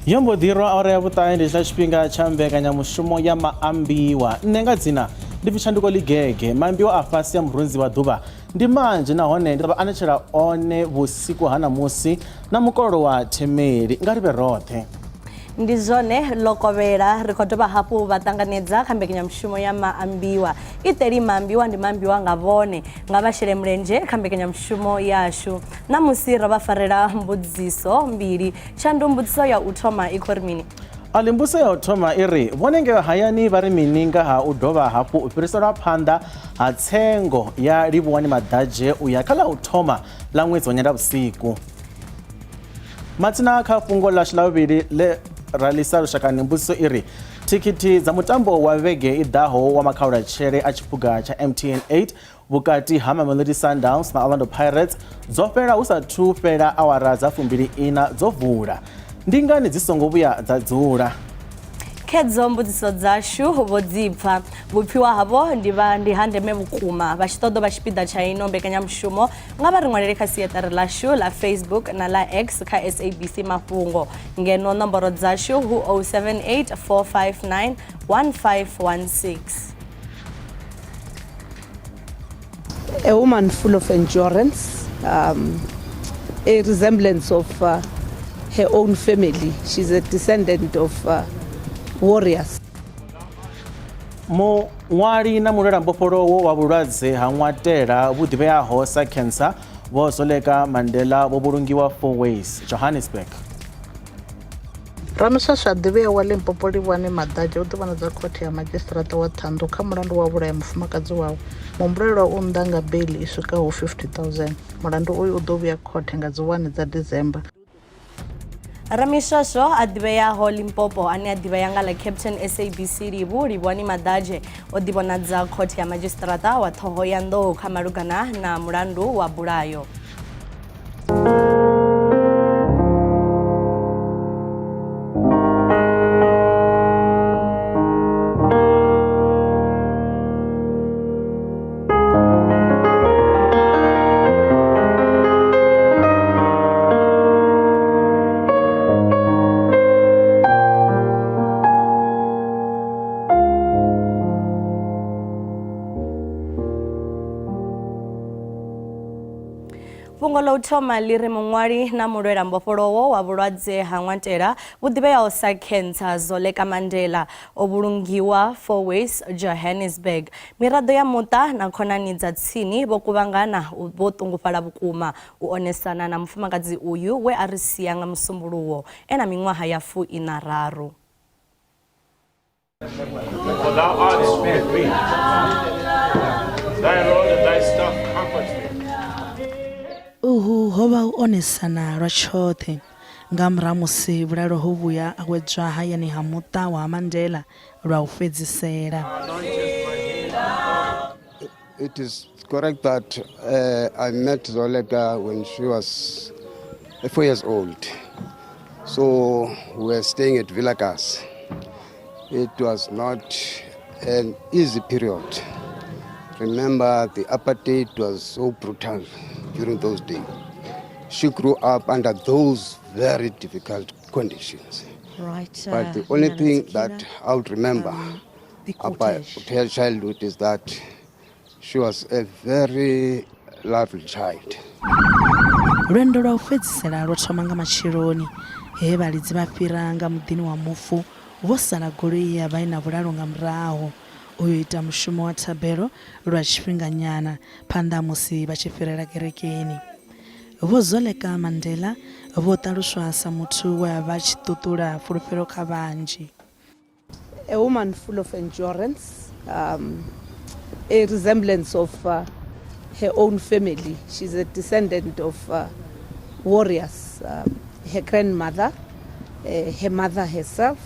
Yombo dhirwa ora ya vhuṱahe ndi tshifhinga tsha mbekanyamushumo ya Maambiwa. Nṋe nga dzina ndi Vhishanduko Ligege. Maambiwa a fhasi ya murunzi wa ḓuvha ndi manzhi nahone ndi ḓo anetshela one vhusiku hana musi na mukolo wa themeli nga ri vhe roṱhe. Ndi zwone lokovhela ri khou dovha hafhu vha ṱanganedza kha mbekanyamushumo ya Maambiwa. Iteli Maambiwa ndi Maambiwa nga vhone nga vhashele mulenzhe kha mbekanyamushumo yashu. Namusi ro vha farela mbudziso mbili. Shandu mbudziso ya u thoma i khou ri mini? Ali mbudziso ya u thoma iri vhone ngeo hayani vha ri mini nga ha u dovha hafhu u fhiriselwa phanḓa ha tsengo ya livhuwani maḓadzhe u ya kha ḽa u thoma ḽa ṅwedzi wa Nyendavhusiku. Matsina kha fhungo ḽashu ḽa vhuvhili ḽe ralisa lushakani mbudziso iri thikhithi dza mutambo wa vhege i ḓaho wa makhaulatshele a tshiphuga tsha MTN 8 vhukati ha Mamelodi Sundowns na Orlando Pirates dzo fhela hu sathu fhela awara dza 24 dzo vula. Ndi ngani dzi songo vhuya dza dzula? Khedzo mbudziso dzashu vho dzipfa vhupfiwa havho ndi ha ndeme vhukuma vha tshi ṱoḓa vha tshipiḓa tsha ino mbekanyamushumo nga vha ri ṅwalele kha siaṱari ḽashu ḽa Facebook na ḽa X kha SABC Mafhungo ngeno nomboro dzashu hu 078 459 1516. A woman full of endurance, a resemblance of her own family. She's a descendant of warriors. Muṅwali na mulwela mbofholowo wa vhulwadze ha ṅwatela vhu ḓivheaho sa cancer vho Zoleka Mandela vho vhulungiwa 4 ways Johannesburg. Ramusasha ḓivhea wa Limpopo Livhuwani Maḓadzhe u ḓivhanadza khothe ya madzhisiṱiraṱa wa Ṱhohoyanḓou kha mulandu wa vhulaya mufumakadzi wawe. Muhumbulelwa u nnḓa nga beiḽi i swikaho 50,000. Mulandu uyu u ḓo vhuya khothe nga dzi 1 dza December. Ramishasho a ḓivheaho Limpopo ane a ḓivhea nga ḽa Captain SABC Livhuwani Maḓadzhe o ḓivhonadza khothe ya madzhisiṱiraṱa wa Ṱhohoyanḓou kha malugana na mulandu wa bulayo. Fhungo ḽa u thoma ḽi ri muṅwali na mulwela mbofholowo wa vhulwadze ha ṅwatela vhu ḓivheaho sa cancer Zoleka Mandela o vhulungiwa 4 ways Johannesburg. Miraḓo ya muṱa na khonani dza tsini vho kuvhangana vho ṱungufhala vhukuma u onesana na mufumakadzi uyu we a ri sia nga musumbuluwo ena miṅwaha ya 43. Uhu hova u onesana lwa tshoṱhe nga murahu musi vhulalo ho vhuya a wedzwa hayani ha muṱa wa Mandela lwa u fhedzisela. It is correct that I met Zoleka when she was 4 years old. So we were staying at Villagas. It was not an easy period. Remember, the apartheid was so brutal during those days. She grew up under those very difficult conditions. Right. But the only thing that I would remember about her childhood is that she was a very lovely child. Lwendo lwa u fhedzisela lwo thoma nga matsheloni he vhalidzi vha fhira nga muḓini wa mufu vho sala goloi ya vha ina vhulalo nga murahu uyo ita mushumo wa thabelo lwa tshifhinga nyana phanḓa musi vha tshi fhirela kerekeni. Vho Zoleka Mandela vho ṱaluswa sa muthu we a vha tshi ṱuṱula fulufhelo kha vhanzhi. A woman full of endurance, a resemblance of her own family. She's a descendant of warriors. Her grandmother, her mother herself,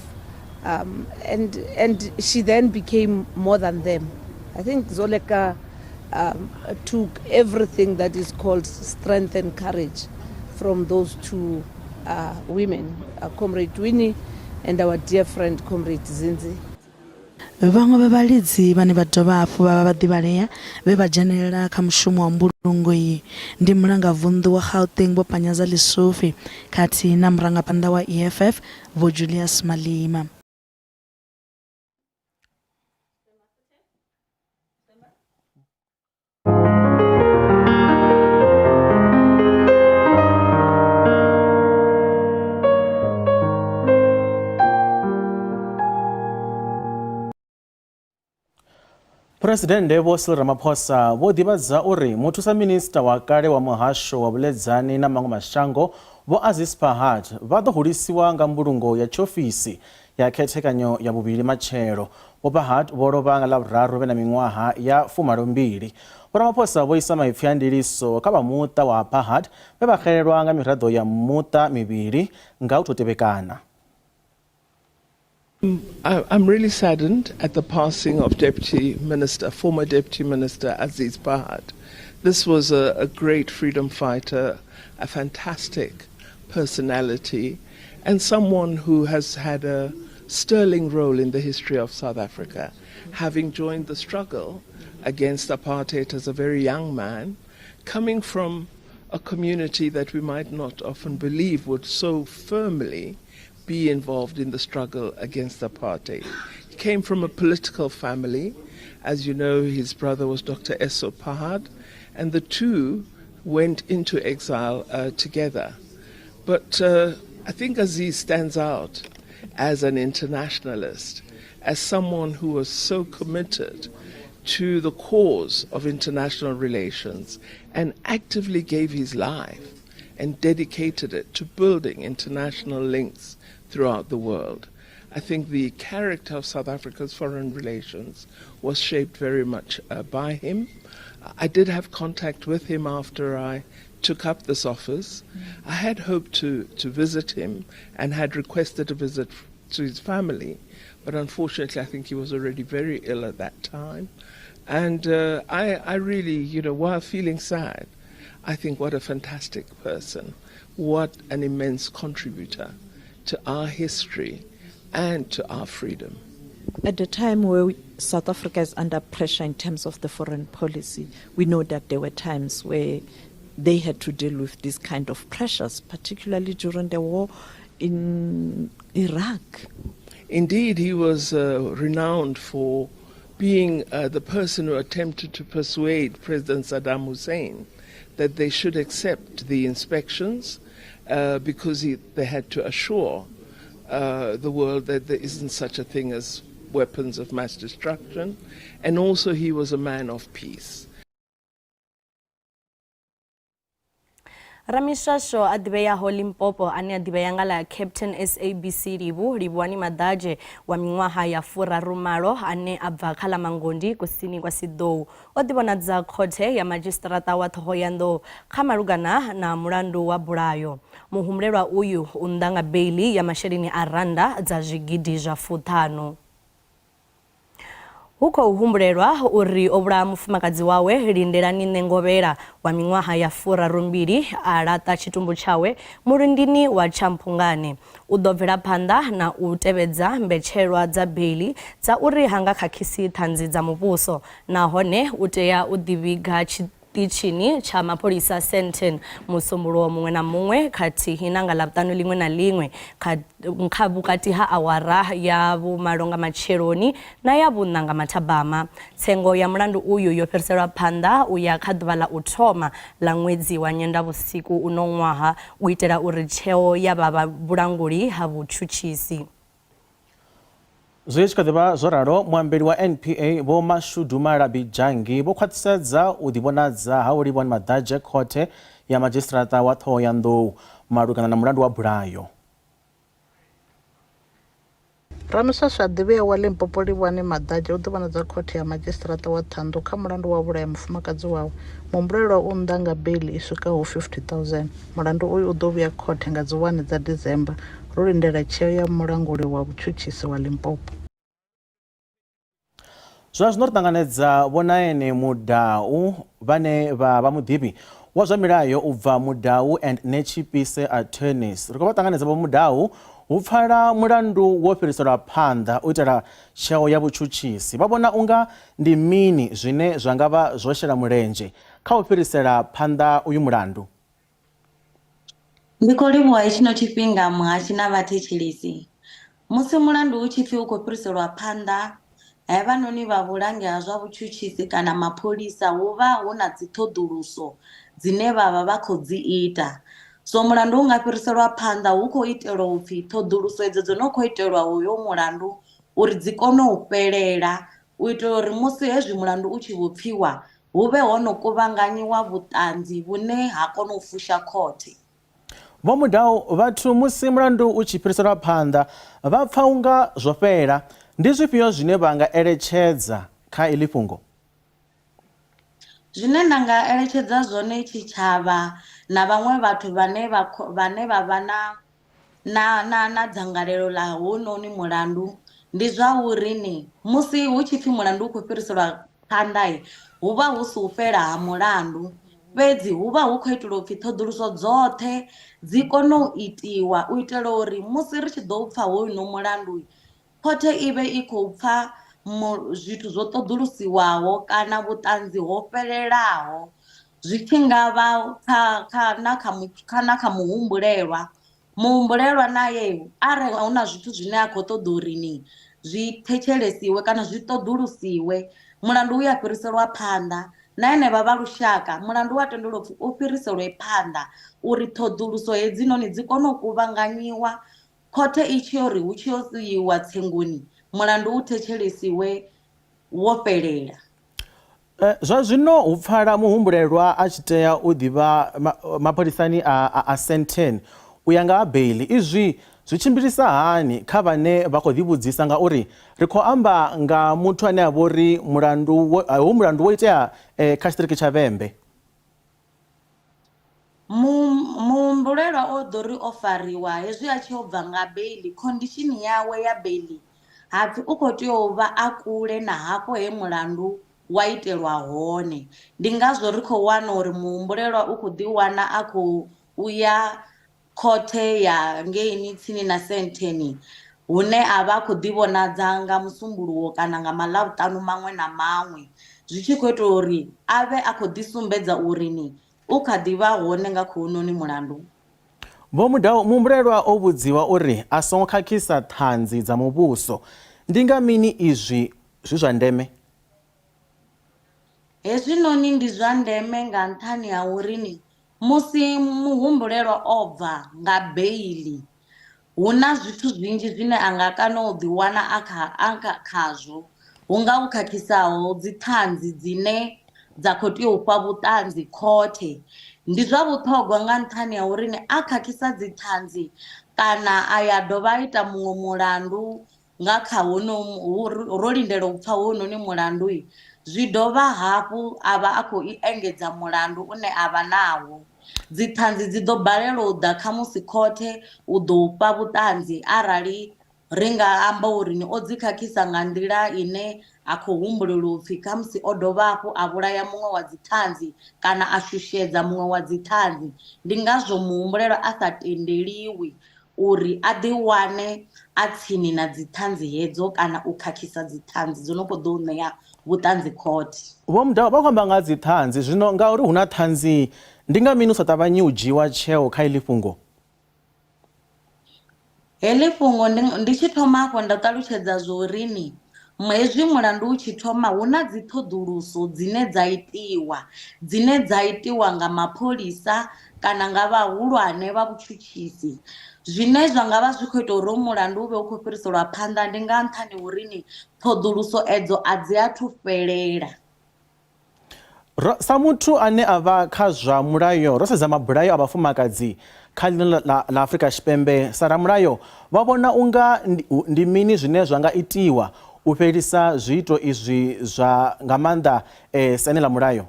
and she then became more than them. I think Zoleka took everything that is called strength and courage from those two women, Comrade Winnie and our dear friend Comrade Zinzi. vhaṅwe vha vhalidzi vhane vha dovha hafhu vha vha vhaḓivhalea vhe vha dzhenelela kha mushumo wa mbulungo iyi ndi mulanga vunḓu wa Gauteng Vho Panyaza Lesufi khathihi na murangaphanḓa wa EFF Vho Julius Malima. Presidente Vho Cyril Ramaphosa vho ḓivhadza uri muthusa minista wa kale wa muhasho wa vhuledzani na maṅwe mashango Vho Aziz Pahad vha ḓo hulisiwa nga mbulungo ya tshiofisi ya khethekanyo ya vhuvhili matshelo. Vho Pahad vho lovha nga ḽavhuraru vhe na miṅwaha ya 32. Vho Ramaphosa vho isa maipfi a ndiliso kha vha muṱa wa Pahad vhe vha xelelwa nga miraḓo ya muṱa mivhili nga u tou tevhekana. I'm really saddened at the passing of former Deputy Minister Aziz Pahad. This was a great freedom fighter, a fantastic personality, and someone who has had a sterling role in the history of South Africa, having joined the struggle against apartheid as a very young man, coming from a community that we might not often believe would so firmly be involved in the struggle against apartheid. He came from a political family. As you know, his brother was Dr. Eso Pahad, and the two went into exile together. But I think Aziz stands out as an internationalist, as someone who was so committed to the cause of international relations and actively gave his life and dedicated it to building international links throughout the world. I think the character of South Africa's foreign relations was shaped very much by him. I did have contact with him after I took up this office. I had hoped to visit him and had requested a visit to his family, but unfortunately I think he was already very ill at that time. And I really, while feeling sad, I think what a fantastic person, what an immense contributor to our history and to our freedom. At the time where South Africa is under pressure in terms of the foreign policy, we know that there were times where they had to deal with these kind of pressures, particularly during the war in Iraq. Indeed, he was renowned for being the person who attempted to persuade President Saddam Hussein that they should accept the inspections because they had to assure the world that there isn't such a thing as weapons of mass destruction. And also he was a man of peace. Ramishasho adibeyaho Limpopo ane adibeya nga la Captain SABC Libuwani Madaje wa miṅwaha ya 40 ane abva kha ḽa Mangondi kusini kwa Sidou o ḓivhonadza khothe ya madzhisiṱiraṱa wa Thohoyandou kha malugana na mulandu wa bulayo. Muhumbulelwa uyu u nnḓa nga beili ya masheleni a randa dza zwigidi zwa 50. Hu khou humbulelwa uri o vhulaha mufumakadzi wawe Lindelani Nengobela wa miṅwaha ya 42 a laṱa tshitumbu tshawe mulindini wa Champhungane. U ḓo bvela phanḓa na u tevhedza mbetshelwa dza beili dza uri hanga khakhisi ṱhanzi dza muvhuso nahone u tea u ḓivhiga tshiṱitshini tsha mapholisa Sandton musumbulowo muṅwe na muṅwe khathihi na nga ḽavhuṱanu ḽiṅwe na ḽiṅwe kha vhukati ha awara ya vhumalo nga matsheloni na ya vhuṋa nga mathabama. Tsengo ya mulandu uyu yo fhiriselwa phanḓa u ya kha ḓuvha ḽa u thoma ḽa ṅwedzi wa Nyendavhusiku uno ṅwaha u itela uri tsheo ya vha vhulanguli ha vhutshutshisi. Zwi tshi kha ḓivha zwo ralo muambeli wa NPA Vho Mashudu Malabi Jangi vho khwaṱhisedza u ḓivhonadza ha u livhani Madaje khothe ya madzhisiṱiraṱa wa Thohoyandou malugana na mulandu wa bulayo. Ramusaswa ḓivhea wa Limpopo Livhuwani Madaje u ḓivhonadza khothe ya madzhisiṱiraṱa wa Ṱhohoyandou kha mulandu wa vhulayo mufumakadzi wawe. Muhumbulelwa u nnḓa nga beili i swikaho 50,000. Mulandu uyu u ḓo vhuya khothe nga dzi 1 dza December ro lindela tsheo ya mulanguli wa vhutshutshisi wa Limpopo. Zwa zwino ri ṱanganedza vhonaene mudau vhane vha muḓivhi wa zwa milayo u bva Mudau and Netshipise Attorneys. Ri khou vha ṱanganedza vho mudau hu pfala mulandu wo fhiriselwa phanḓa u itela tsheo ya vhutshutshisi. Vha vhona unga ndi mini zwine zwa nga vha zwo shela mulenzhe kha u fhirisela phanḓa uyu mulandu? Ndi khou livhuwa tshino tshifhinga muhashi na vhathetshelesi. Musi mulandu u tshi pfhi u khou fhiriselwa phanḓa, havhanoni vha vhulangi ha zwa vhutshutshisi kana mapholisa hu vha hu na dzi ṱhoḓuluso dzine vha khou dzi ita. So mulandu u nga fhiriselwa phanḓa hu khou itelwa upfhi ṱhoḓuluso edzo dzo no khou itelwa uyo mulandu uri dzi kone u fhelela u itela uri musi hezwi mulandu u tshi vho pfhiwa hu vhe ho no kuvhanganyiwa vhuṱanzi vhune ha kona u fusha khothe. Vho Mudau, vhathu musi mulandu u tshi fhiriselwa phanḓa vha pfa unga zwo fhela. Ndi zwifhio zwine vha nga eletshedza kha iḽi fhungo? Zwine nda nga eletshedza zwone tshitshavha na vhaṅwe vhathu vhane vha vha na dzangalelo ḽa hononi mulandu ndi zwa uri ni musi hu tshi pfhi mulandu u khou fhiriselwa phanḓa hu vha hu si u fhela ha mulandu, fhedzi hu vha hu khou itelwa upfhi ṱhoḓuluso dzoṱhe dzi kone u itiwa u itela uri musi ri tshi ḓo pfha hoyu mulandu khothe ivhe i khou pfha zwithu zwo ṱoḓulusiwaho kana vhuṱanzi ho fhelelaho zwi tshi nga vha kha muhumbulelwa naye arali hu na zwithu zwine a khou ṱoḓa uri ni zwi thetshelesiwe kana zwi ṱoḓulusiwe, mulandu u ya fhiriselwa phanḓa na henevha vha lushaka mulandu wa tendelwa upfhi u fhiriselwe phanḓa uri ṱhoḓuluso hedzinoni dzi kone u kuvhanganyiwa khothe i tshi uri hu tshi yo siiwa tsengoni mulandu u thetshelesiwe wo fhelela. Zwa zwino hu pfala muhumbulelwa a tshi tea u ḓivha mapholisani a Senten u ya nga ha baiḽi. Izwi zwi tshimbilisa hani kha vhane vha khou ḓivhudzisa ngauri ri khou amba nga muthu ane a vha uri mulandu wo itea kha tshiṱiriki tsha Vhembe? Muhumbulelwa o ḓo ri o fariwa hezwi a tshi bva nga baiḽi, condition yawe ya baiḽi hapfi u khou tea u vha a kule na hafho he mulandu wa itelwa hone. Ndi ngazwo ri khou wana uri muhumbulelwa u khou ḓi wana a khou uya khothe ya ngeini tsini na Senten hune a vha a khou ḓi vhonadza nga musumbuluwo kana nga maḽavhuṱanu maṅwe na maṅwe zwi tshi khou ita uri a vhe a khou ḓi sumbedza uri ni u kha ḓivha hone nga khounoni mulandu. Vho Mudau, muhumbulelwa o vhudziwa uri a songo khakhisa ṱhanzi dza muvhuso. Ndi nga mini izwi zwi zwa ndeme? Hezwinoni ndi zwa ndeme nga nṱhani ha uri ni musi muhumbulelwa o bva nga baiḽi hu na zwithu zwinzhi zwine a nga kana u ḓi wana a khazwo hu nga u khakhisaho dzi ṱhanzi dzine dza khou tea u fha vhuṱanzi khothe. Ndi zwa vhuṱhogwa nga nṱhani ha uri ni a khakhisa dzi ṱhanzi kana a ya dovha a ita muṅwe mulandu nga kha ro lindela u pfha hononi mulandu zwi dovha hafhu a vha a khou engedza mulandu une a vha nawo. Dzi ṱhanzi dzi ḓo balelwa u ḓa kha musi khothe u ḓo fha vhuṱanzi arali ri nga amba uri ni o dzi khakhisa nga nḓila ine a khou humbulelwa upfhi kha musi o dovha hafhu a vhulaya muṅwe wa dzi ṱhanzi kana a shushedza muṅwe wa dzi ṱhanzi. Ndi ngazwo muhumbulelwa a sa tendeliwi uri a ḓi wane a tsini na dzi ṱhanzi hedzo kana u khakhisa dzi ṱhanzi dzo no khou ḓo ṋea vhuṱanzi khothe. Vho Mudau, vha khou amba nga dzi ṱhanzi zwino ngauri hu na ṱhanzi ndi nga mini u sa ṱavhanyi u dzhiwa tsheo kha iḽi fhungo? Heḽi fhungo ndi tshi thoma hafho nda ṱalutshedza zwo ri ni hezwi mulandu u tshi thoma hu na dzi ṱhoḓuluso dzine dza itiwa nga mapholisa kana nga vhahulwane vha vhutshutshisi zwine zwa nga vha zwi khou ita uri mulandu u vhe u khou fhiriselwa phanḓa. Ndi nga nṱhani uri ni ṱhoḓuluso edzo a dzi athu fhelela. Sa muthu ane a vha kha zwa mulayo ro sedza mabulayo a vhafumakadzi kha ḽino ḽa Afrika Tshipembe sa ramulayo vha vhona unga ndi mini zwine zwa nga itiwa u fhelisa zwiito izwi zwa nga maanḓa siani ḽa mulayo?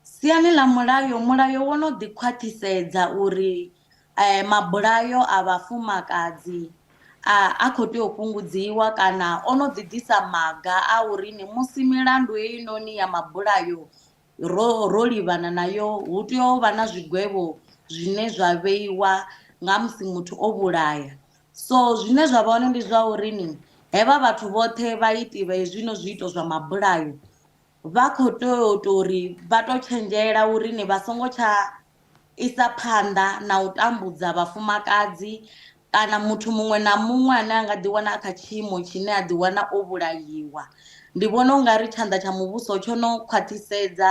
Siani ḽa mulayo wo no ḓi khwaṱhisedza uri mabulayo a vhafumakadzi a khou tea u fhungudziwa kana o no ḓi ḓisa maga a uri ni musi milandu heinoni ya mabulayo ro livhana nayo hu tea u vha na zwigwevho zwine zwa vheiwa nga musi muthu o vhulaya. So zwine zwa vha hone ndi zwa uri ni hevha vhathu vhoṱhe vha itivha hezwino zwiito zwa mabulayo vha khou tea u tori vha to tshenzhela uri ni vha songo tsha isa phanḓa na u tambudza vhafumakadzi kana muthu muṅwe na muṅwe ane a nga ḓi wana kha tshiimo tshine a ḓi wana o vhulaiwa. Ndi vhona ungari tshanḓa tsha muvhuso tsho no khwaṱhisedza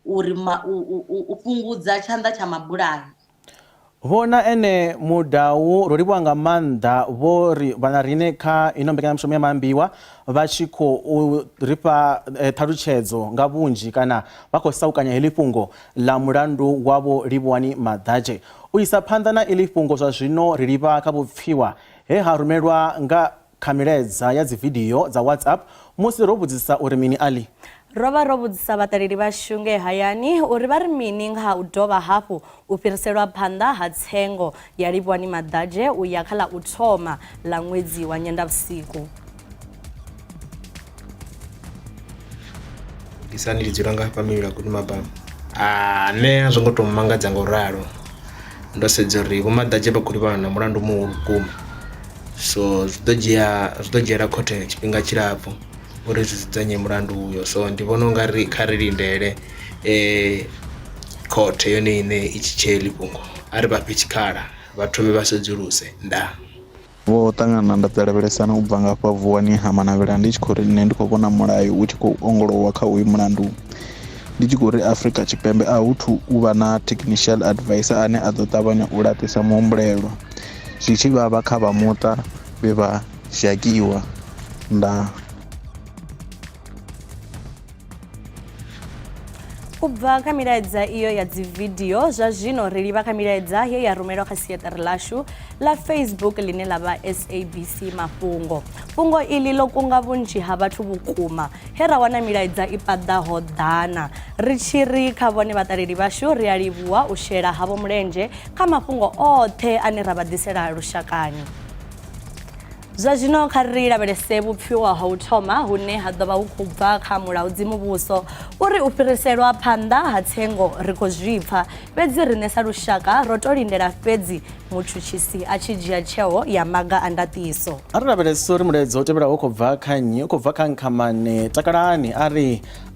uri u fhungudza tshanḓa tsha mabulayo. Vhona ene mudau ro livhuwa nga maanḓa vho ri vhana rine kha ino mbekanyamushumo ya Maambiwa vha tshi khou ri fha ṱhalutshedzo nga vhunzhi kana vha khou saukanya heḽi fhungo ḽa mulandu wavho Livhuwani Madadzhe. U isa phanḓa na iḽi fhungo zwa zwino ri livha kha vhupfiwa he ha rumelwa nga kha milaedza ya dzividiyo dza WhatsApp musi ro vhudzisa uri mini ali. Rova ro vhudzisa vhaṱaleli vhashu nge hayani uri vha ri mini nga ha u dovha hafhu u fhiriselwa phanḓa ha tsengo ya Livhuwani Madadzhe u ya kha ḽa u thoma ḽa ṅwedzi wa Nyendavhusiku. Disani ndi dzula nga family la Good Mabam. Ne a zwo ngo to mangadza nga u ralo. Ndo sedza uri vho Madadzhe vha khou livhana na mulandu muhulu vhukuma. So zwi ḓo dzhiela khothe tshifhinga tshilapfu uri zwi dzudzanye mulandu uyo. So ndi vhona unga ri kha ri lindele khothe yone ine i tshi tsheli fhungo ari vha fhe tshikhala vhathu vha sedzuluse nda vho ṱangana nda lavhelesana u bva nga fha vuwani ha Manavhela ndi tshi khou ri nne ndi khou vhona mulayo u tshi khou ongolowa kha uyu mulandu ndi tshi khou ri Afrika Tshipembe a hu thu u vha na technical advisor ane a ḓo ṱavhanya u laṱisa muhumbulelwa zwi tshi vhavha kha vha muṱa vhe vha dzhakiwa nda. U bva kha milaedza iyo ya dzividiyo zwa zwino ri livha kha milaedza ye ya rumelwa kha siaṱari ḽashu ḽa Facebook line ḽa vha SABC Mafhungo. Fhungo iḽi ḽo kunga vhunzhi ha vhathu vhukuma he ra wana milaedza i paḓaho ḓana ri tshi ri kha vhone vhaṱaleli vhashu ri a livhuwa u shela havho mulenzhe kha mafhungo oṱhe ane ra vha ḓisela lushakani. Zwa zwino kha ri lavhelese vhupfiwa ha u thoma hune ha ḓovha hu khou bva kha mulaudzi muvhuso uri u fhiriselwa phanḓa ha tsengo ri khou zwipfa fhedzi riṋe sa lushaka ro to lindela fhedzi mutshutshisi a tshi dzhia tsheo ya maga a ndaṱiso. Ari lavhelesa uri mulaedza u tevhelaho u khou bva kha nnyi u khou bva kha Nkhamane Takalani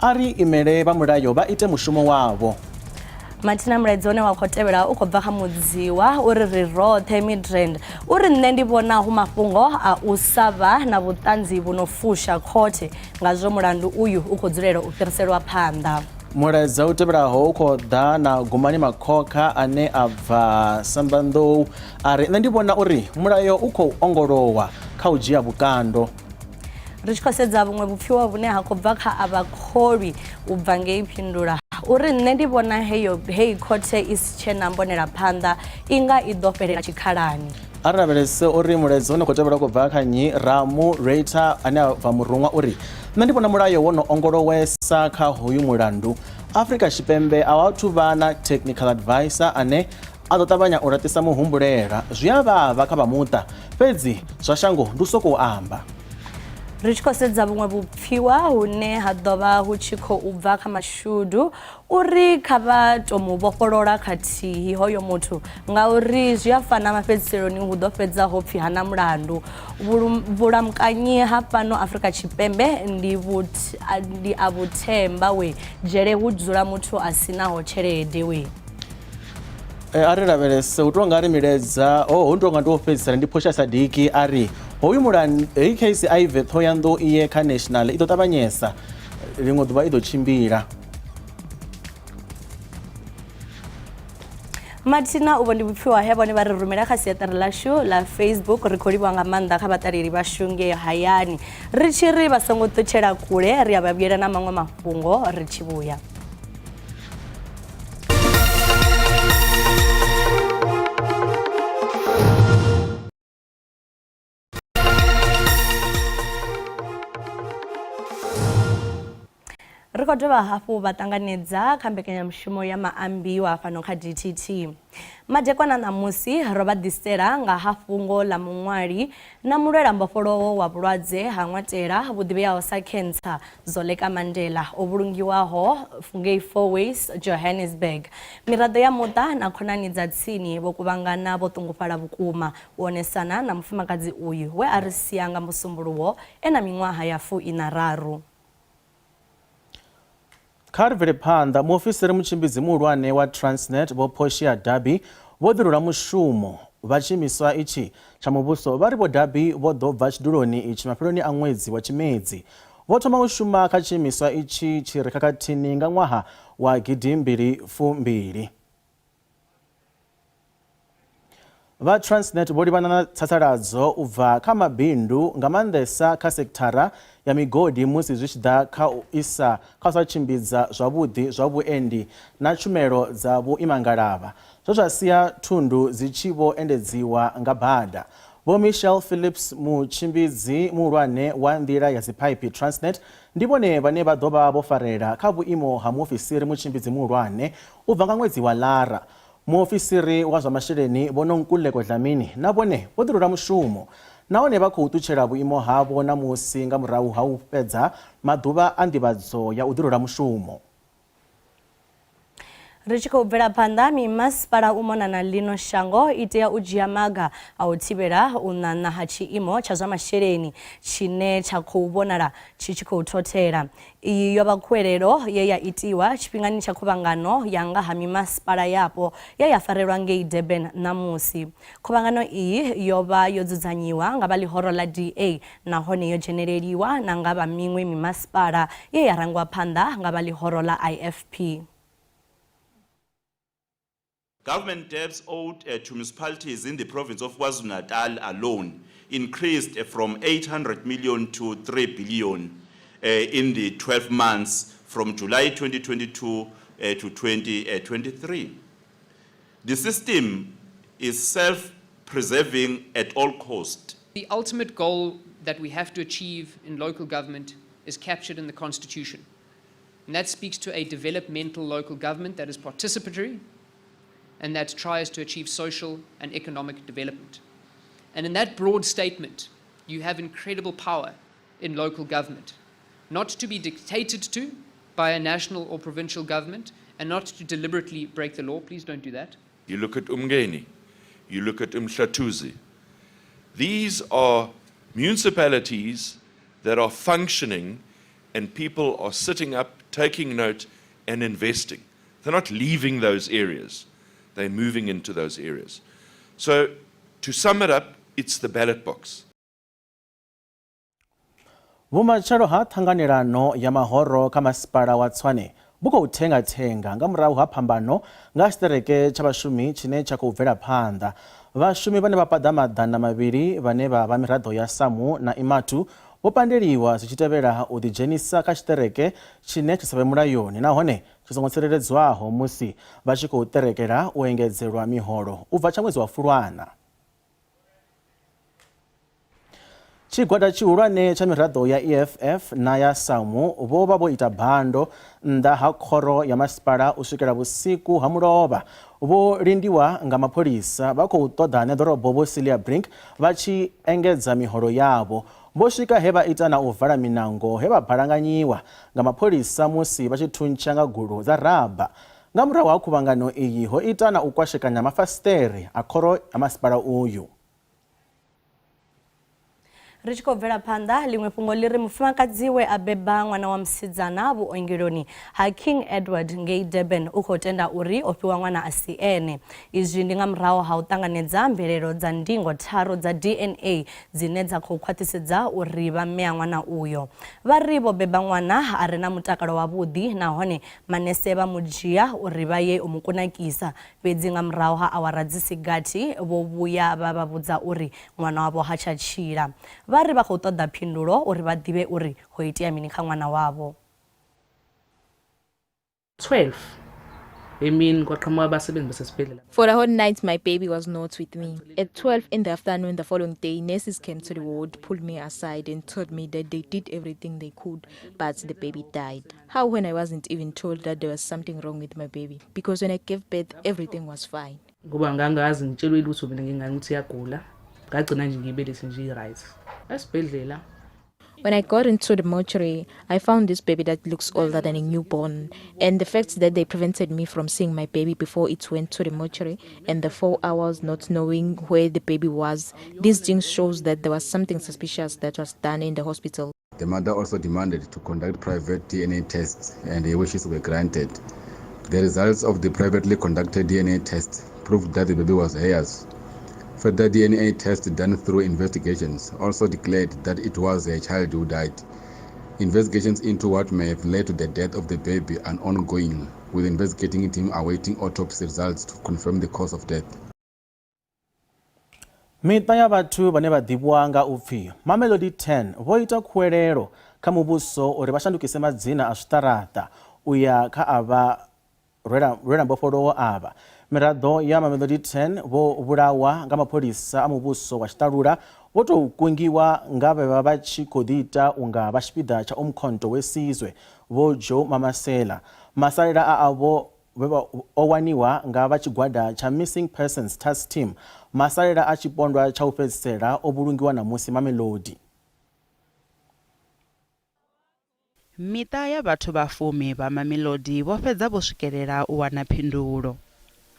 ari imele vha mulayo vha ite mushumo wavho. Mathina mulaedza one wa khou tevhela u khou bva kha Mudziwa uri ri roṱhe Midrand uri nṋe ndi vhona hu mafhungo a u sa vha na vhuṱanzi vhu no fusha khothe nga zwo mulandu uyu u khou dzulela u fhiriselwa phanḓa. Mulaedza u tevhelaho u khou ḓa na Gumani Makhokha ane a bva Sambandou ari nṋe ndi vhona uri mulayo u khou ongolowa kha u dzhia vhukando. Ri tshi khou sedza vhuṅwe vhupfiwa vhune ha khou bva kha avhakholi u bva ngei Phindula uri nṋe ndi vhona heyi khothe i si tshe na mbonela phanḓa i nga i ḓo fhelela tshikhalani. Ari lavhelese uri mulaedza une khou tevhela u khou bva kha nnyi Ramu Reiter ane a bva Murunwa uri nṋe ndi vhona mulayo wo no ongolowesa kha hoyu mulandu. Afrika Tshipembe a wathu vha na technical advisor ane a ḓo ṱavhanya u laṱisa muhumbulela zwi a vhavha kha vha muṱa fhedzi zwa shango ndi u sokou amba. Ri tshi khou sedza vhuṅwe vhupfiwa hune ha ḓovha hu tshi khou bva kha mashudu uri kha vha to mu vhofholola khathihi hoyo muthu ngauri zwi a fana mafhedziseloni hu ḓo fhedza ho pfhi hana mulandu. Vhulamukanyi ha fhano Afrika Tshipembe ndi a vhuthemba we dzhele hu dzula muthu a sinaho tshelede we. Ari lavhelese u tou nga ri milaedza hu tou nga ndi u fhedzisela ndi Phosha Sadiki ari hoyu mulandu heyi case a i bve Thohoyandou iye kha national i ḓo ṱavhanyesa ḽiṅwe ḓuvha i ḓo tshimbila. Mathina u vho ndi vhupfiwa he vhone vha ri rumela kha siaṱari ḽashu ḽa Facebook ri khou livhuwa nga maanḓa kha vhaṱaleli vhashu nge hayani ri tshi ri vha songo ṱutshela kule ri a vha vhuyela na maṅwe mafhungo ri tshi vhuya. ri khou dovha hafhu vha ṱanganedza kha mbekanyamushumo ya Maambiwa fhano kha DTT. Madekwana ṋamusi ro vha ḓisela nga ha fhungo ḽa muṅwali na mulwela mbofholowo wa vhulwadze ha ṅwatela vhuḓivheaho sa cancer Zoleka Mandela o vhulungiwaho ngei Fourways Johannesburg. Miraḓo ya muṱa na khonani dza tsini vho kuvhangana vho ṱungufhala vhukuma u onesana na mufumakadzi uyu we a ri sia nga musumbuluwo ena miṅwaha ya 43. Kha ri bvele phanḓa, muofisiri mutshimbidzi muhulwane wa Transnet vho Portia Dabi vho ḓirula mushumo vha tshiimiswa itshi tsha muvhuso vha ri vho Dabi vho ḓo bva tshiduloni itshi mafheloni a ṅwedzi wa Tshimedzi. Vho thoma u shuma kha tshiimiswa itshi tshi re khakhathini nga ṅwaha wa 2002. Vha Transnet vho livhana na tsasaladzo u bva kha mabindu nga maanḓesa kha sekithara ya migodi musi zwi tshi ḓa kha u isa kha u sa tshimbidza zwavhuḓi zwa vhuendi na tshumelo dza vhuimangalavha zwe zwa sia thundu dzi tshi vho endedziwa nga bada. Vho Michelle Phillips mutshimbidzi muhulwane wa nḓila ya dzipaipi Transnet ndi vhone vhane vha ḓo vha vho farela kha vhuimo ha muofisiri mutshimbidzi muhulwane u bva nga ṅwedzi wa Lara. Muofisiri wa zwa masheleni vho Nonkululeko Dlamini na vhone vho ḓirula mushumo nahone vha khou ṱutshela vhuimo havho na musi nga murahu ha u fhedza maḓuvha a nḓivhadzo ya u ḓirula mushumo. Ri tshi khou bvela phanḓa, mimasipala u mona na ḽino shango i tea u dzhia maga a u thivhela u ṋaṋa ha tshiimo tsha zwa masheleni tshine tsha khou vhonala tshi tshi khou thothela. Iyi yo vha khuwelelo ye ya itiwa tshifhingani tsha khuvhangano ya nga ha mimasipala yapo ye ya farelwa ngei Durban ṋamusi. Khuvhangano iyi yo vha yo dzudzanyiwa nga vha ḽihoro ḽa DA nahone yo dzheneleliwa na nga vha miṅwe mimasipala ye ya rangwa phanḓa nga vha ḽihoro ḽa IFP. Government debts owed to municipalities in the province of KwaZulu-Natal alone increased from 800 million to 3 billion in the 12 months from July 2022 to 2023. The system is self-preserving at all costs. The ultimate goal that we have to achieve in local government is captured in the Constitution. And that speaks to a developmental local government that is participatory and that tries to achieve social and economic development. And in that broad statement, you have incredible power in local government, not to be dictated to by a national or provincial government and not to deliberately break the law. Please don't do that. You look at Umgeni, you look at Umhlatuzi. These are municipalities that are functioning and people are sitting up, taking note and investing. They're not leaving those areas. They're moving into those areas. So to sum it up, it's the ballot box. Vhumatshelo ha ṱhanganelano ya mahoro kha masipala wa Tshwane vhu khou thenga nga murahu ha phambano nga tshiṱereke tsha vhashumi tshine tsha khou bvela phanḓa. Vhashumi vhane vha paḓa maḓana mavhili vhane vha vha miraḓo ya SAMU na IMATU vho pandeliwa zwi tshi tevhela u ḓidzhenisa kha tshiṱereke tshine tshi sa vhe mulayoni nahone tshi songo tsireledzwaho musi vha tshi khou ṱerekela u engedzelwa miholo u bva tsha ṅwedzi wa Fulwana. Tshigwada tshihulwane tsha miraḓo ya EFF na ya SAMU vho vha vho ita bando nnḓa ha khoro ya masipala u swikela vhusiku ha mulovha. Vho lindiwa nga mapholisa vha khou ṱoḓa ḓorobo vho Celia Brink vha tshi engedza miholo yavho. Vho swika he vha ita na u vala minango he vha balanganyiwa nga mapholisa musi vha tshi thuntsha nga gulu dza raba. Nga murahu ha khuvhangano iyi ho ita na u kwashekanya mafasiṱere a khoro ya masipala uyu. Ri tshi khou bvela phanḓa, ḽiṅwe fhungo ḽi ri mufumakadzi we a beba ṅwana wa musidzana vhuongeloni ha King Edward ngei Durban u khou tenda uri o fhiwa ṅwana a si ene. Izwi ndi nga murahu ha u ṱanganedza mvelelo dza ndingo tharu dza DNA dzine dza khou khwaṱhisedza uri vha mme a ṅwana uyo. Vha ri vho beba ṅwana a re na mutakalo wavhuḓi nahone manese vha mu dzhia uri vha ye u mu kunakisa. Fhedzi nga murahu ha awara dzi si gathi vho vhuya vha vha vhudza uri ṅwana wavho ha tsha tshila. Vha ri vha khou ṱoḓa phindulo uri vha ḓivhe uri ho itea mini kha ṅwana wavho. 12 For a whole night, my baby was not with me. At 12 in the afternoon the following day, nurses came to the ward, pulled me aside and told me that they did everything they could, but the baby died. How when I wasn't even told that there was something wrong with my baby? Because when I gave birth, everything was fine. When I got into the mortuary, I found this baby that looks older than a newborn. And the fact that they prevented me from seeing my baby before it went to the mortuary, and the 4 hours not knowing where the baby was, this thing shows that there was something suspicious that was done in the hospital. The mother also demanded to conduct private DNA tests, and her wishes were granted. The results of the privately conducted DNA test proved that the baby was hers. Further DNA tests done through investigations also declared that it was a child who died. Investigations into what may have led to the death of the baby are ongoing, with investigating team awaiting autopsy results to confirm the cause of death. Miṱa ya vhathu vhane vha ḓivhiwa nga upfi Mamelodi 10 vho ita khuwelelo kha muvhuso uri vha shandukise madzina a zwiṱaraṱa u ya kha ava rwela mbofholowo ava. Miraḓo ya Mamelodi 10 vho vhulawa nga mapholisa a muvhuso wa Tshiṱalula vho tou kungiwa nga vha tshi khou ḓiita unga vha tshipiḓa tsha umkhonto wesizwe vho Joe Mamasela. Masalela a avho o waniwa nga vha tshigwada tsha Missing Persons Task Team. Masalela a tshipondwa tsha u fhedzisela o vhulungiwa na musi Mamelodi. Miṱa ya vhathu vha 10 vha Mamelodi vho fhedza vho swikelela u wana phindulo.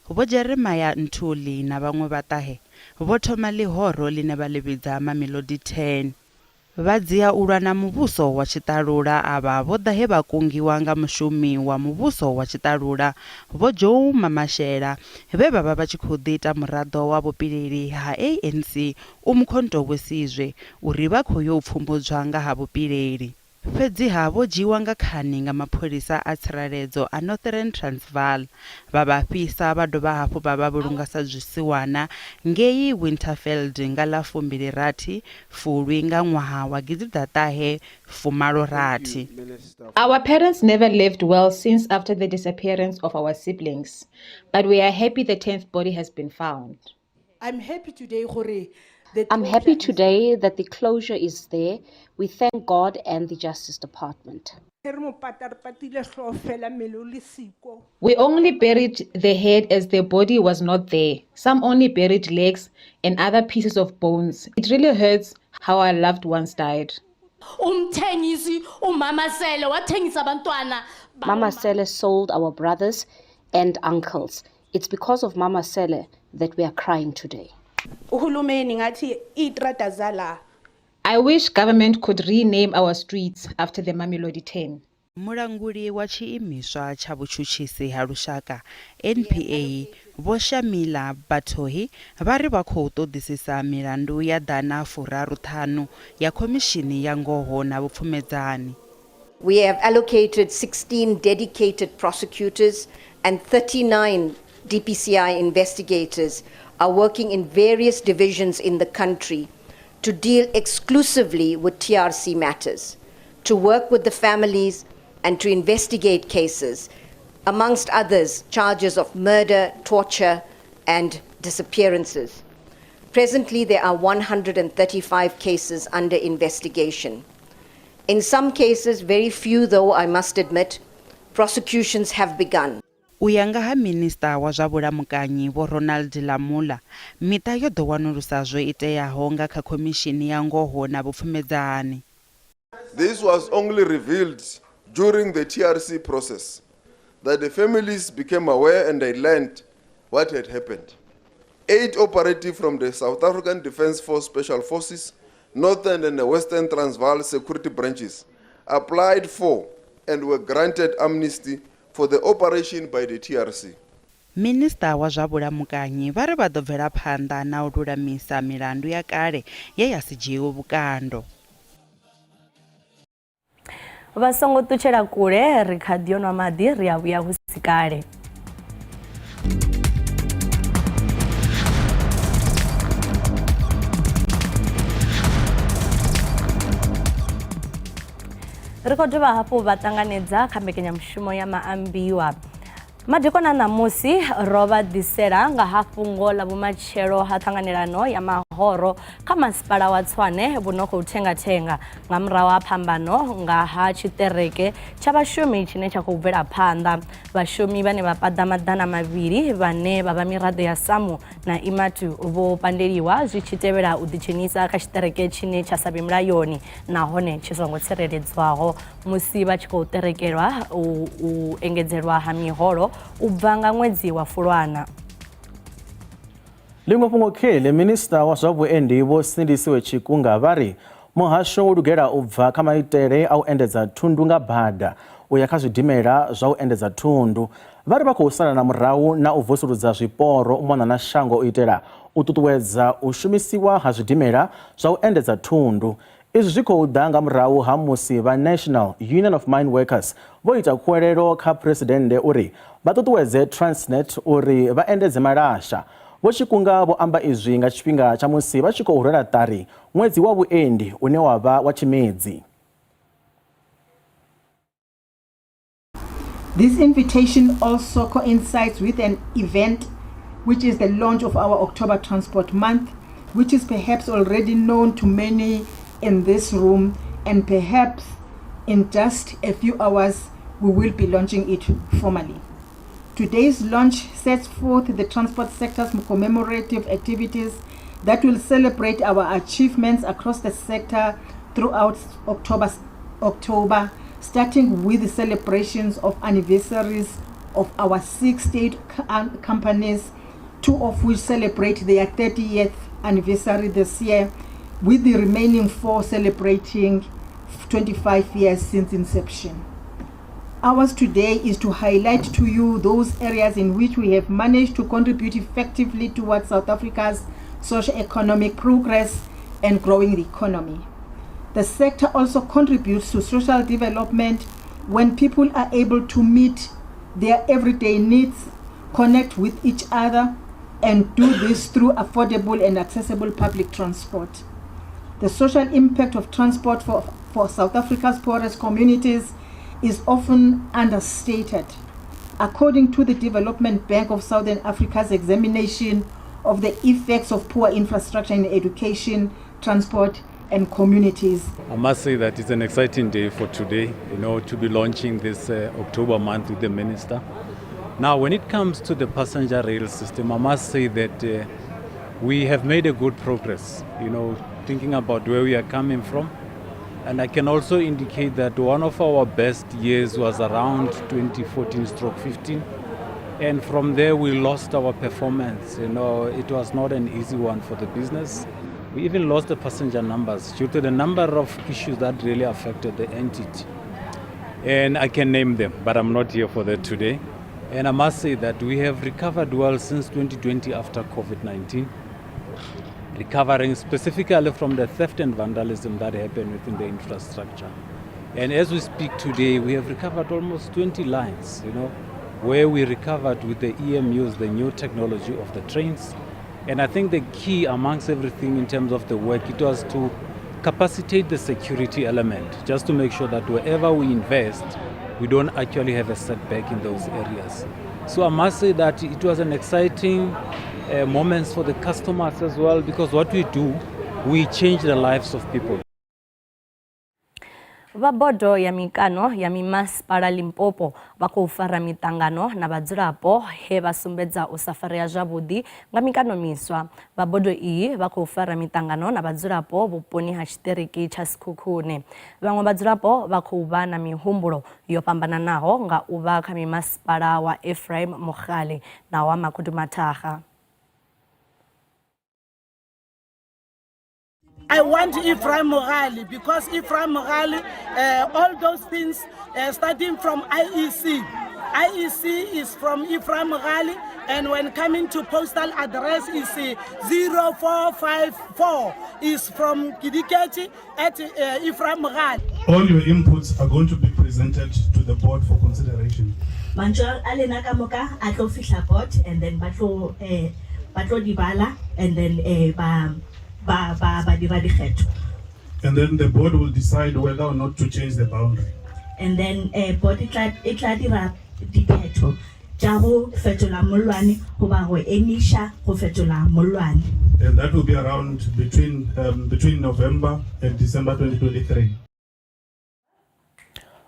Vho Jeremiah Ntuli na vhaṅwe vhaṱahe vho thoma ḽihoro ḽine vha ḽi vhidza Mamelodi 10. Vha dzia u lwa na muvhuso wa Tshiṱalula ava vho ḓa he vha kungiwa nga mushumi wa muvhuso wa Tshiṱalula vho Joe Mamashela vhe vha vha tshi khou ḓiita muraḓo wa vhupileli ha ANC umkhonto wesizwe uri vha khou yo pfumbudzwa nga ha vhupileli. Fhedziha vho dzhiwa nga khani nga mapholisa a tsireledzo a Northern Transvaal vha vha fhisa vha dovha hafhu vha vha vhulunga sa zwisiwana ngei Winterfeld nga ḽa 26 Fulwi nga ṅwaha wa 1986. Our parents never lived well since after the disappearance of our siblings, but we are happy the 10th body has been found. I'm happy today that the closure is there. We thank God and the Justice Department. We only buried the head as the body was not there. Some only buried legs and other pieces of bones. It really hurts how our loved ones died. Mama Sele sold our brothers and uncles. It's because of Mama Sele that we are crying today. I wish government could rename our streets after the Mamelodi 10. Mulanguli wa tshiimiswa tsha vhutshutshisi ha lushaka NPA Vho Shamila Bathohi vha ri vha khou ṱoḓisisa milandu ya ḓana 35 ya khomishini ya ngoho na vhupfumedzani. We have allocated 16 dedicated prosecutors and 39 DPCI investigators are working in various divisions in the country to deal exclusively with TRC matters, to work with the families and to investigate cases, amongst others, charges of murder, torture, and disappearances. Presently, there are 135 cases under investigation. In some cases, very few though, I must admit, prosecutions have begun. U ya nga ha Minista wa zwa vhulamukanyi Vho Ronald Lamula, miṱa yo ḓo wanulusa zwo iteaho nga kha khomishini ya ngoho na vhupfumedzani. This was only revealed during the TRC process, that the families became aware and they learned what had happened. 8 operatives from the South African Defence Force Special Forces, Northern and the Western Transvaal security branches applied for and were granted amnesty for the operation by the TRC. Minista wa zwa vhulamukanyi vha ri vha ḓo bvela phanḓa na u lulamisa milandu ya kale ye ya si dzhiiwe vhukando. Vha songo ṱutshela kule ri kha ḓi yo nwa maḓi ri a vhuya hu si kale. Ri khou dovha hafhu vha ṱanganedza kha mbekanyamushumo ya Maambiwa. Madekwana namusi Robert Disera nga Mafhungo la vumachero hathanganelano ya mahoro kama masipala wa Tshwane vunoko uthenga nga murahu ha phambano nga ha chitereke cha vashumi chine cha khou bvela phanḓa. Vashumi vhane vha paḓa maḓana mavhili vhane vha vha miraḓo ya SAMU na imatu vho pandeliwa zwi tshi tevhela u ḓidzhenisa kha tshiṱereke tshine tsha sa vhe mulayoni nahone tshi songo tsireledzwaho musi vha tshi khou terekelwa u engedzelwa ha miholo u bva nga ṅwedzi wa Fulwana. Ḽiṅwe fhungo khele minista wa zwa vhuendi vho Sindisiwe Tshikunga vha ri muhasho wo lugela u bva kha maitele a u endedza thundu nga bada u ya kha zwidimela zwa u endedza thundu. Vha ri vha khou sala na murahu na u vusuludza zwiporo u mona na shango u itela u ṱuṱuwedza u shumisiwa ha zwidimela zwa u endedza thundu. Izwi zwi khou ḓa nga murahu ha musi vha National Union of Mine Workers vho ita khuwelelo kha presidennde uri vha ṱuṱuwedze Transnet uri vha endedze malasha. Vho Tshikunga vho amba izwi nga tshifhinga tsha musi vha tshi khou rwela ṱari ṅwedzi wa vhuendi une wa vha wa Tshimedzi. This invitation also coincides with an event which is the launch of our October Transport Month, which is perhaps already known to many in this room, and perhaps in just a few hours we will be launching it formally. Today's launch sets forth the transport sector's commemorative activities that will celebrate our achievements across the sector throughout October, starting with the celebrations of anniversaries of our 6 state companies, 2 of which celebrate their 30th anniversary this year, with the remaining 4 celebrating 25 years since inception. Ours today is to highlight to you those areas in which we have managed to contribute effectively towards South Africa's socio-economic progress and growing the economy. The sector also contributes to social development when people are able to meet their everyday needs, connect with each other, and do this through affordable and accessible public transport. The social impact of transport for South Africa's poorest communities is often understated. According to the Development Bank of Southern Africa's examination of the effects of poor infrastructure in education, transport, and communities. I must say that it's an exciting day for today, to be launching this October month with the minister. Now, when it comes to the passenger rail system, I must say that we have made a good progress, thinking about where we are coming from. And I can also indicate that one of our best years was around 2014-15. And from there, we lost our performance. It was not an easy one for the business. We even lost the passenger numbers due to the number of issues that really affected the entity. And I can name them, but I'm not here for that today. And I must say that we have recovered well since 2020 after COVID-19, recovering specifically from the theft and vandalism that happened within the infrastructure. And as we speak today, we have recovered almost 20 lines, where we recovered with the EMUs, the new technology of the trains. And I think the key amongst everything in terms of the work, it was to capacitate the security element, just to make sure that wherever we invest, we don't actually have a setback in those areas. So I must say that it was an exciting moments for the customers as well, because what we do, we change the lives of people. Vabodo ya mikano ya mimasipala Limpopo vha khou fara mitangano na vhadzulapo he vha sumbedza u sa farea zwavhuḓi nga mikano miswa. Vabodo iyi vha khou fara mitangano na vhadzulapo vhuponi ha tshiṱiriki tsha Sekhukhune. Vhaṅwe vhadzulapo vha khou vha na mihumbulo yo fhambananaho nga u vha kha mimasipala wa Ephraim Mogale na wa Makhudumataga. I want Ephraim Mogale because Ephraim Mogale, all those things starting from IEC. IEC is from Ephraim Mogale, and when coming to postal address is 0454 is from Kidiketi at Ephraim Mogale. All your inputs are going to be presented to the board for consideration. Manjol alena ka moka atlo fihla board and then batlo dibala and then and then the board will decide whether or not to change the boundary. And then board itla dira diphetho tja go fetola mollwane goba go emisha go fetola mollwane. And that will be around between November and December 2023.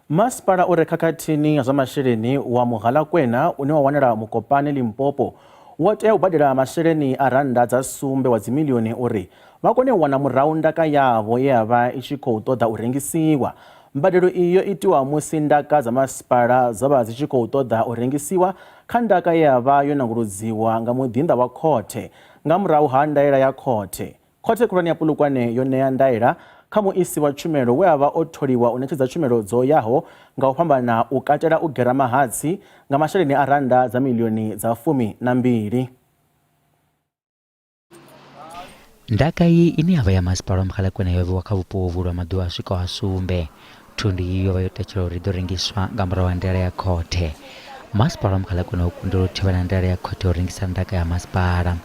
Masipala ure khakhathini zwa masheleni wa Mogalakwena une wa wanela Mokopane Limpopo wo tea u badela masheleni a randa dza sumbe wa dzimilioni uri vha kone u wana murahu ndaka yavho ye yavha i tshi khou ṱoḓa u rengisiwa. Mbadelo iyo itiwa musi ndaka dza masipala dzo vha dzi tshi khou ṱoḓa u rengisiwa kha ndaka ye yavha yo nanguludziwa nga muḓinḓa wa khothe nga murahu ha ndaela ya khothe. Khothe khulwane ya Polokwane yo ṋea ndaela kha muisi wa tshumelo we avha o tholiwa u ṋetshedza tshumelo dzo yaho nga u fhambana u katela u gera mahatsi nga masheleni a randa dza milioni dza 12. Ndaka iyi ine yavha ya masipala wa Mogalakwena yo vhewa kha vhupo hovhu lwa maḓuvha a swikaho a sumbe. Thundu iyi yo vha yo tetshelwa uri ḓo rengiswa nga murahu ha ndaela ya khothe. Masipala wa Mogalakwena u kundela u thivhela ndaela ya khothe u rengisa ndaka ya masipala.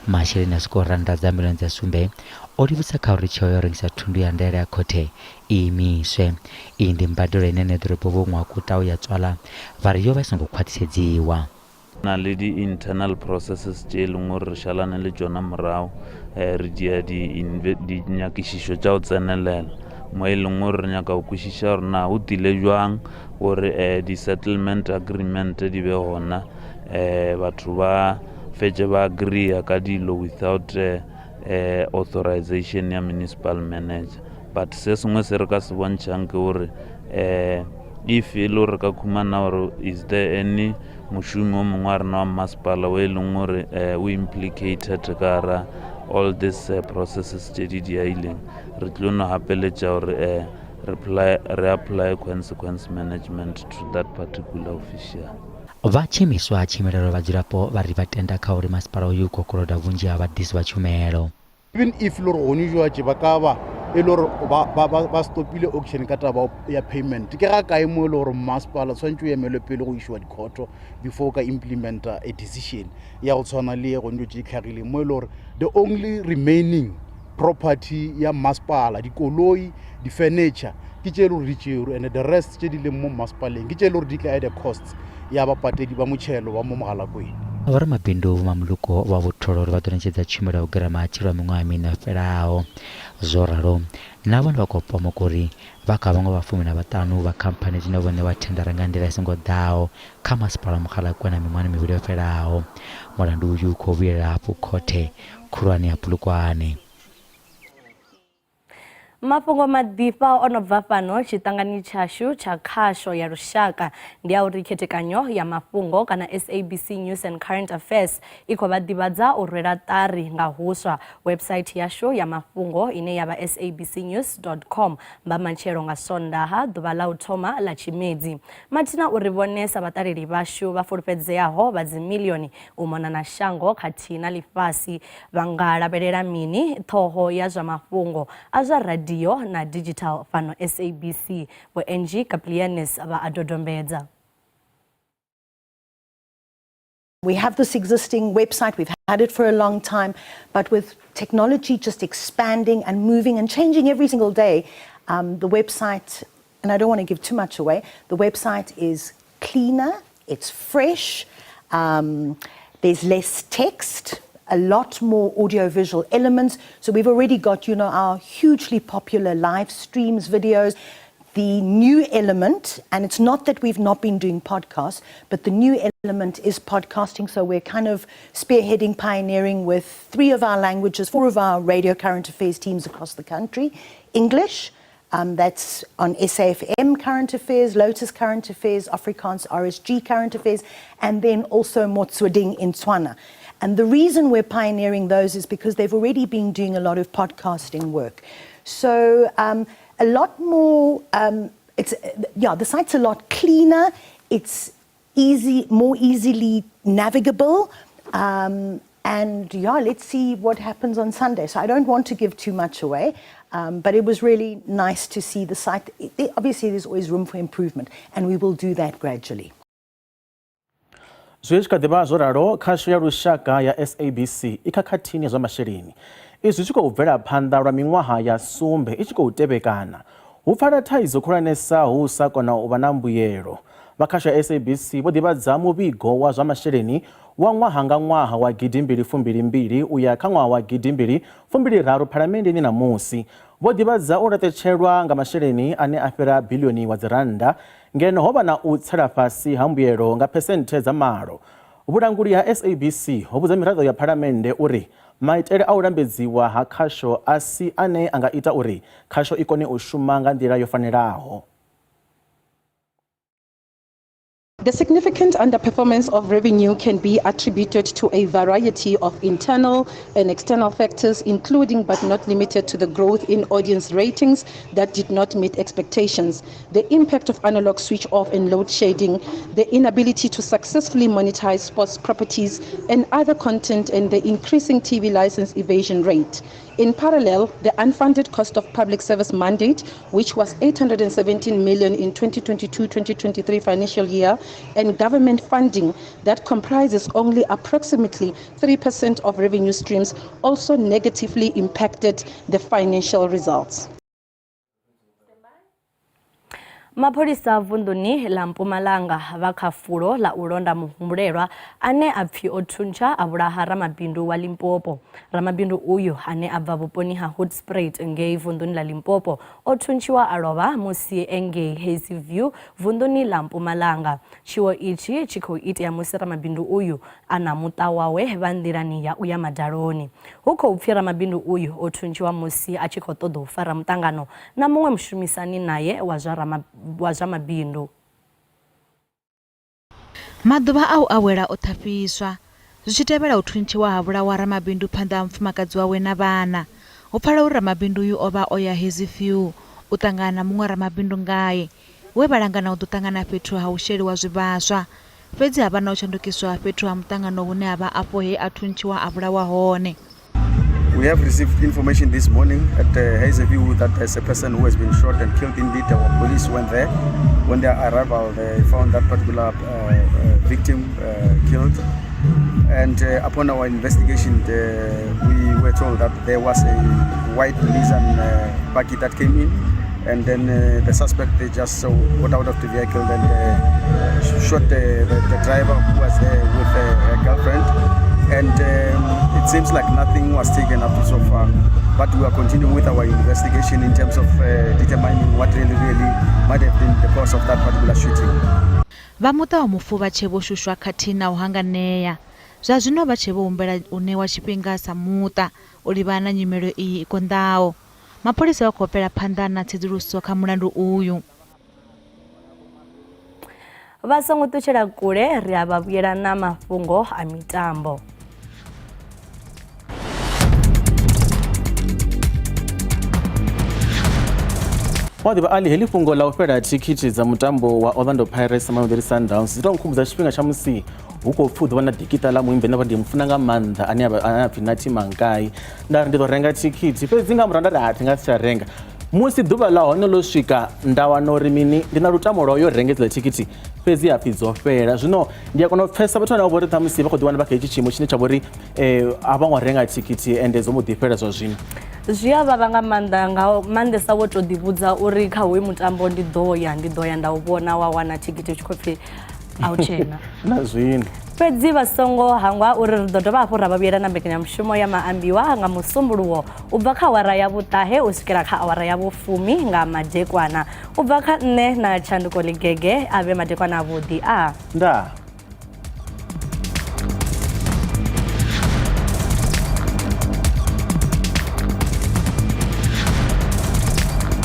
Masheleni a swikaho randa dza milioni dza sumbe o livhisa kha uri tsheo ya u rengisa thundu ya ndaela ya khothe i imiswe. Iyi ndi mbadelo ine neḓorobo vho ṅwa kuta u ya tswala vha ri yo vha i songo khwaṱhisedziwa. Na le di-internal processes tše e leng gore re šalane le tšona morago re dia dinyakišišo tša go tsenelela mo e leng gore re nyaka go kwešiša gore na o tile jwang gore di-settlement agreement di be gona batho ba fetše ba agree ka dilo without authorization ya municipal manager. But se sengwe se re ka se bontšhang ke gore if e le gore ka khumana gore is there any mošomi o mongwe wa rena wa masepala o e leng gore o implicated ka ra all these processes tše di diaileng, re tlo no gapeletša gore re apply consequence management to that particular official. Vatshimiswa tshimelelo vhadzulapo vha ri vha tenda kha uri masipala uyu kokoloda vhunzhi ha vhadisi vha tshumelo. Even if loro hone jwa tse ba ka ba e loro ba stopile auction ka taba ya payment ke ga kae mo loro masipala tshwantse o emele pele go iswa dikhoto before ka implement a decision ya go tshwana le go ndo tse tlhagile mo loro the only remaining property ya masipala dikoloi di furniture ke tse lo ritšero and the rest tse di le mo masipaleng ke tse lo di tla at the costs ya ba patedi ba motšhelo wa mo Mogalakwena. Vha mabindu mamuluko wa vhutholo uri vha ḓo ṋetshedza tshumelo ya u gera matshilo a miṅwaha mina fhelaho. Zwo ralo na vhone vha khou pomoka uri vha kha vhaṅwe vha 15 vha khamphani dzine vhone vha thendara nga nḓila i songo ḓaho kha masipala wa Mogalakwena miṅwahani mivhili yo fhelaho. Mulandu uyu khou vhuyelela hafhu khothe khulwane ya Polokwane. Mafhungo maḓifha o no bva fhano tshiṱangani tshashu tsha khasho ya lushaka ndi a uri khethekanyo ya mafhungo kana SABC News and Current Affairs i khou vha ḓivhadza u rwela ṱari nga huswa website yashu ya mafhungo ine ya vha sabcnews.com mba matshelo nga Sondaha ḓuvha ḽa u thoma ḽa Tshimedzi. Mathina uri vhone sa vhaṱaleli vhashu vha fulufhedzeaho vha dzimilioni u mona na shango khathihi na ḽifhasi vha nga lavhelela mini ṱhoho ya zwa mafhungo a zwa radio na digital fano SABC wo NG Kaplianis aba adodombedza. We have this existing website, we've had it for a long time, but with technology just expanding and moving and changing every single day, the website, and I don't want to give too much away, the website is cleaner, it's fresh, there's less text, a lot more audio-visual elements. So we've already got, our hugely popular live streams, videos. The new element, and it's not that we've not been doing podcasts, but the new element is podcasting. So we're kind of spearheading, pioneering with 3 of our languages, 4 of our radio current affairs teams across the country. English, that's on SAFM Current Affairs, Lotus Current Affairs, Afrikaans RSG Current Affairs, and then also Motsweding in Tswana. And the reason we're pioneering those is because they've already been doing a lot of podcasting work. So a lot more, the site's a lot cleaner, it's more easily navigable, and let's see what happens on Sunday. So I don't want to give too much away, but it was really nice to see the site. Obviously there's always room for improvement, and we will do that gradually. Zwi tshi kha ḓivha zwo ralo khasho ya lushaka ya SABC i khakhathini zwa masheleni izwi tshi khou bvela phanḓa lwa miṅwaha ya sumbe i tshi khou tevhekana hu pfala thaidzo khulwanesa hu sa kona u vha na mbuyelo. vha khasho ya SABC vho ḓivhadza muvhigo wa zwa masheleni wa ṅwaha nga ṅwaha wa 2022 uya kha ṅwaha wa 2023 phalamenndeni namusi. Vho ḓivhadza u laṱetshelwa nga masheleni ane a fhira biḽioni wa dzi rannda ngeno ho vha na u tsela fhasi ha mbuyelo nga phesenthe dza malo. Vhulanguli ha SABC ho vhudza miraḓo ya phalamennde uri maitele a u lambedziwa ha khasho a si ane a nga ita uri khasho i kone u shuma nga nḓila yo fanelaho. The significant underperformance of revenue can be attributed to a variety of internal and external factors, including but not limited to the growth in audience ratings that did not meet expectations, the impact of analog switch off and load shedding, the inability to successfully monetize sports properties and other content, and the increasing TV license evasion rate. In parallel, the unfunded cost of public service mandate, which was 817 million in 2022-2023 financial year, and government funding that comprises only approximately 3% of revenue streams, also negatively impacted the financial results. Mapholisa vunḓuni ḽa Mpumalanga vha kha fulo ḽa u londa muhumbulelwa ane a pfi o thuntsha a vhulaha ramabindu wa Limpopo. Ramabindu uyu ane a bva vhuponi ha Hoedspruit ngei vunḓuni ḽa Limpopo o thuntshiwa a lovha musi engei Hazyview vunḓuni ḽa Mpumalanga. Tshiwo itshi tshi khou itea musi ramabindu uyu ana muṱa wawe vha nḓilani ya uya madaloni. Hu khou pfi ramabindu uyu o thuntshiwa musi a tshi khou ṱoḓa u fara muṱangano na muṅwe mushumisani naye wa zwa mabindu. Maḓuvha a u awela o ṱhafhiswa zwi tshi tevhela u thuntshiwa ha vhulawa ramabindu phanḓa ha mufumakadzi wawe na vhana. Ho pfala uri ramabindu uyu o vha o ya Hazyview u ṱangana na muṅwe ramabindu ngaye we vha langana u ḓo ṱangana fhethu ha u sheliwa zwivhaswa. Fhedzi ha vha na u shandukiswa fhethu ha muṱangano hune ha vha afho he a thuntshiwa a vhulawa hone. We have received information this morning at Hazyview that there's a person who has been shot and killed. Indeed, our police went there. When they arrived, they found that particular victim killed. And upon our investigation, we were told that there was a white Nissan buggy that came in. And then the suspect, they just got out of the vehicle and shot the driver who was there with her girlfriend. And it seems like nothing was taken up so far, but we are continuing with our investigation in terms of determining what really might have been the cause of that particular shooting. Vha muṱa wa mufu vha tshe vho shushwa khathihi na u hanganea. Zwa zwino vha tshe vho humbela u ṋewa tshifhinga sa muṱa u livhana na nyimelo iyi i konḓaho. Mapholisa vha khou bvela phanḓa na tsedzuluso kha mulandu uyu. Vha songo ṱutshela kule ri a vha vhuyela na mafhungo a mitambo. Wadivha ali heḽi fhungo ḽa u fhela thikhithi dza mutambo wa Orlando Pirates na Mamelodi Sundowns ḽi nkhumbudza tshifhinga tsha musi hu khou pfi hu ḓovha na dikiṱa ḽa muimbi ane ndi mufuna nga maanḓa ane a pfi Nathi Mankai. Nda ri ndi ḓo renga thikhithi fhedzi nga murahu nda ri thi nga si tsha renga. Musi ḓuvha ḽa hone ḽo swika nda wana uri mini ndi na lutamo lwa yo renga idziḽa thikhithi fhedzi hapfi dzo fhela. Zwino ndi a kona u pfhesa vhathu vhane vha vhori ṱhamusi vha khou ḓiwana vha kha hetshi tshiimo tshine tsha vhori a vha ngo renga thikhithi ende dzo mu ḓi fhela zwa zwino. Zwi a vhavha nga maanḓa nga maanḓesa wo tou ḓivhudza uri kha hoyu mutambo ndi ḓo ya nda u vhona wa wana thikhithi u tshi khou pfi a u tshena. Na zwino fhedzi vha songo hangwa uri ri ḓo dovha hafhu ra vha vhuyela na mbekanyamushumo ya Maambiwa nga musumbuluwo u bva kha awara ya vhuṱahe u swikela kha awara ya vhufumi nga madekwana u bva kha nṋe na Tshanduko Ligege a vhe madekwana a vhuḓi a ndaa.